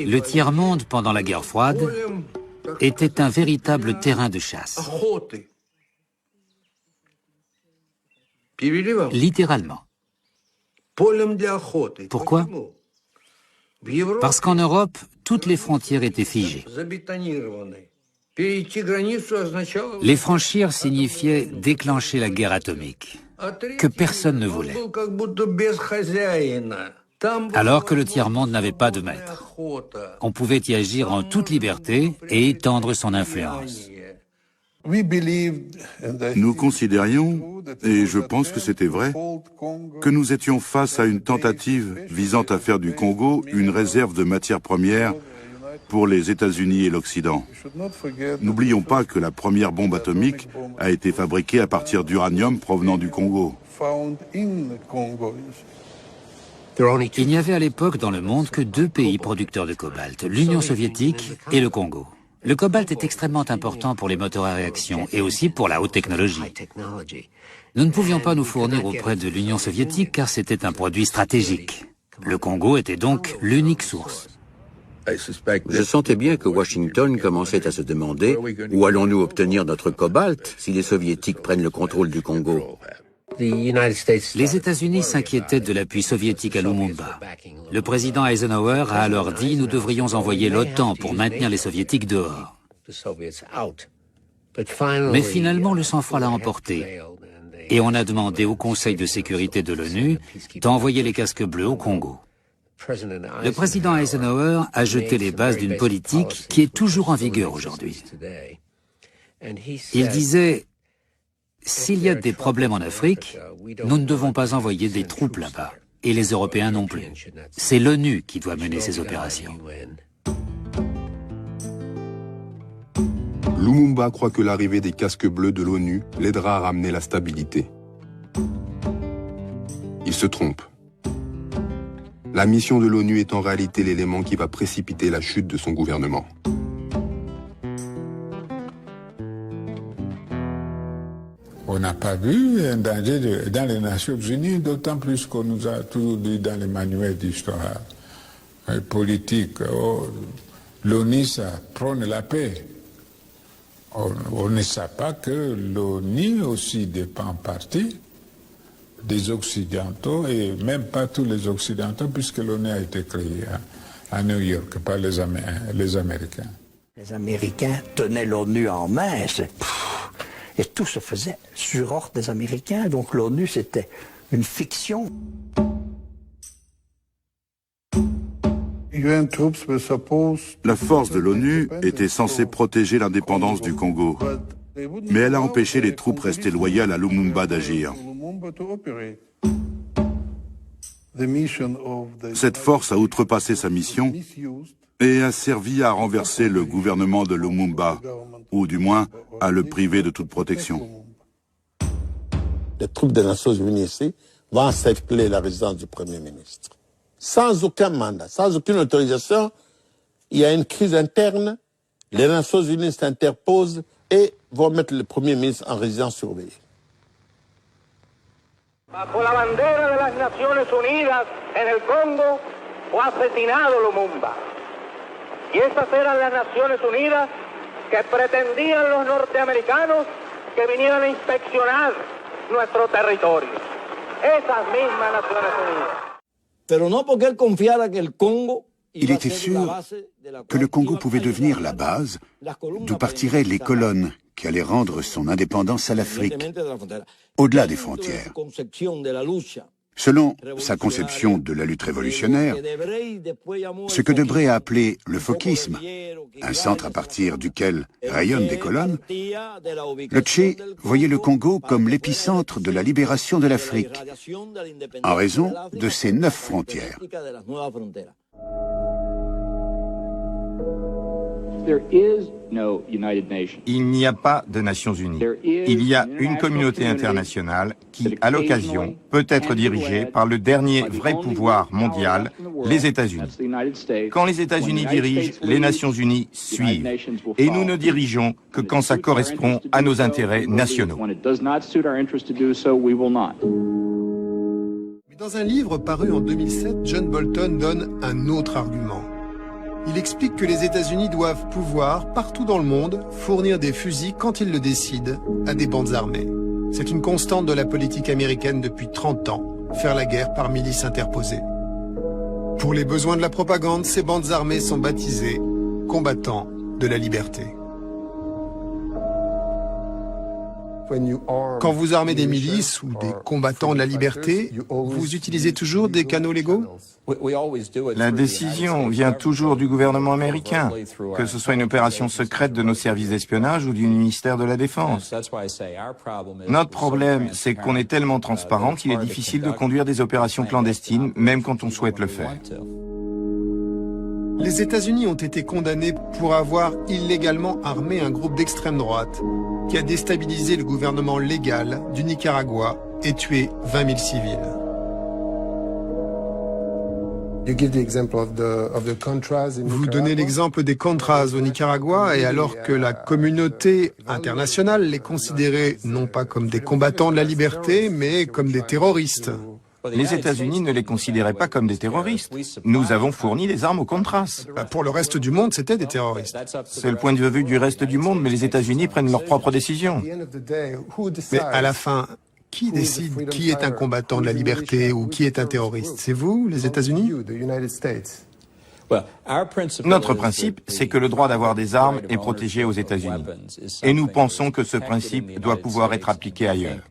Le tiers-monde, pendant la guerre froide, était un véritable terrain de chasse. Littéralement. Pourquoi? Parce qu'en Europe, toutes les frontières étaient figées. Les franchir signifiait déclencher la guerre atomique, que personne ne voulait. Alors que le tiers-monde n'avait pas de maître. On pouvait y agir en toute liberté et étendre son influence. Nous considérions, et je pense que c'était vrai, que nous étions face à une tentative visant à faire du Congo une réserve de matières premières pour les États-Unis et l'Occident. N'oublions pas que la première bombe atomique a été fabriquée à partir d'uranium provenant du Congo. Il n'y avait à l'époque dans le monde que 2 pays producteurs de cobalt, l'Union soviétique et le Congo. Le cobalt est extrêmement important pour les moteurs à réaction et aussi pour la haute technologie. Nous ne pouvions pas nous fournir auprès de l'Union soviétique car c'était un produit stratégique. Le Congo était donc l'unique source. Je sentais bien que Washington commençait à se demander où allons-nous obtenir notre cobalt si les Soviétiques prennent le contrôle du Congo. Les États-Unis s'inquiétaient de l'appui soviétique à Lumumba. Le président Eisenhower a alors dit « Nous devrions envoyer l'OTAN pour maintenir les soviétiques dehors ». Mais finalement, le sang-froid l'a emporté. Et on a demandé au Conseil de sécurité de l'ONU d'envoyer les casques bleus au Congo. Le président Eisenhower a jeté les bases d'une politique qui est toujours en vigueur aujourd'hui. Il disait « S'il y a des problèmes en Afrique, nous ne devons pas envoyer des troupes là-bas, et les Européens non plus. C'est l'ONU qui doit mener ces opérations. » Lumumba croit que l'arrivée des casques bleus de l'ONU l'aidera à ramener la stabilité. Il se trompe. La mission de l'ONU est en réalité l'élément qui va précipiter la chute de son gouvernement. On n'a pas vu un danger dans les Nations Unies, d'autant plus qu'on nous a toujours dit dans les manuels d'histoire politique, l'ONU, ça prône la paix. On ne sait pas que l'ONU aussi dépend en partie des Occidentaux, et même pas tous les Occidentaux, puisque l'ONU a été créée à New York par les Américains. Les Américains tenaient l'ONU en main, et tout se faisait sur ordre des Américains, donc l'ONU c'était une fiction. La force de l'ONU était censée protéger l'indépendance du Congo, mais elle a empêché les troupes restées loyales à Lumumba d'agir. Cette force a outrepassé sa mission et a servi à renverser le gouvernement de Lumumba, ou du moins à le priver de toute protection. Les troupes des Nations Unies ici vont encercler la résidence du Premier ministre. Sans aucun mandat, sans aucune autorisation, il y a une crise interne, les Nations Unies s'interposent et vont mettre le Premier ministre en résidence surveillée. Bajo la bandera de las Naciones Unidas en el Congo fue asesinado Lumumba. Y esas eran las Naciones Unidas que pretendían los norteamericanos que vinieran a inspeccionar nuestro territorio. Esas mismas Naciones Unidas. Pero no porque él confiara que el Congo Il était sûr que le Congo pouvait devenir la base d'où partiraient les colonnes qui allaient rendre son indépendance à l'Afrique, au-delà des frontières. Selon sa conception de la lutte révolutionnaire, ce que Debré a appelé le fokisme, un centre à partir duquel rayonnent des colonnes, le Tché voyait le Congo comme l'épicentre de la libération de l'Afrique, en raison de ses 9 frontières. Il n'y a pas de Nations Unies. Il y a une communauté internationale qui, à l'occasion, peut être dirigée par le dernier vrai pouvoir mondial, les États-Unis. Quand les États-Unis dirigent, les Nations Unies suivent. Et nous ne dirigeons que quand ça correspond à nos intérêts nationaux. Dans un livre paru en 2007, John Bolton donne un autre argument. Il explique que les États-Unis doivent pouvoir, partout dans le monde, fournir des fusils quand ils le décident à des bandes armées. C'est une constante de la politique américaine depuis 30 ans, faire la guerre par milices interposées. Pour les besoins de la propagande, ces bandes armées sont baptisées combattants de la liberté. Quand vous armez des milices ou des combattants de la liberté, vous utilisez toujours des canaux légaux? La décision vient toujours du gouvernement américain, que ce soit une opération secrète de nos services d'espionnage ou du ministère de la Défense. Notre problème, c'est qu'on est tellement transparent qu'il est difficile de conduire des opérations clandestines, même quand on souhaite le faire. Les États-Unis ont été condamnés pour avoir illégalement armé un groupe d'extrême droite qui a déstabilisé le gouvernement légal du Nicaragua et tué 20 000 civils. Vous donnez l'exemple des Contras au Nicaragua, et alors que la communauté internationale les considérait non pas comme des combattants de la liberté, mais comme des terroristes. Les États-Unis ne les considéraient pas comme des terroristes. Nous avons fourni des armes aux Contras. Pour le reste du monde, c'était des terroristes. C'est le point de vue du reste du monde, mais les États-Unis prennent leurs propres décisions. Mais à la fin, qui décide qui est un combattant de la liberté ou qui est un terroriste? C'est vous, les États-Unis? Notre principe, c'est que le droit d'avoir des armes est protégé aux États-Unis. Et nous pensons que ce principe doit pouvoir être appliqué ailleurs.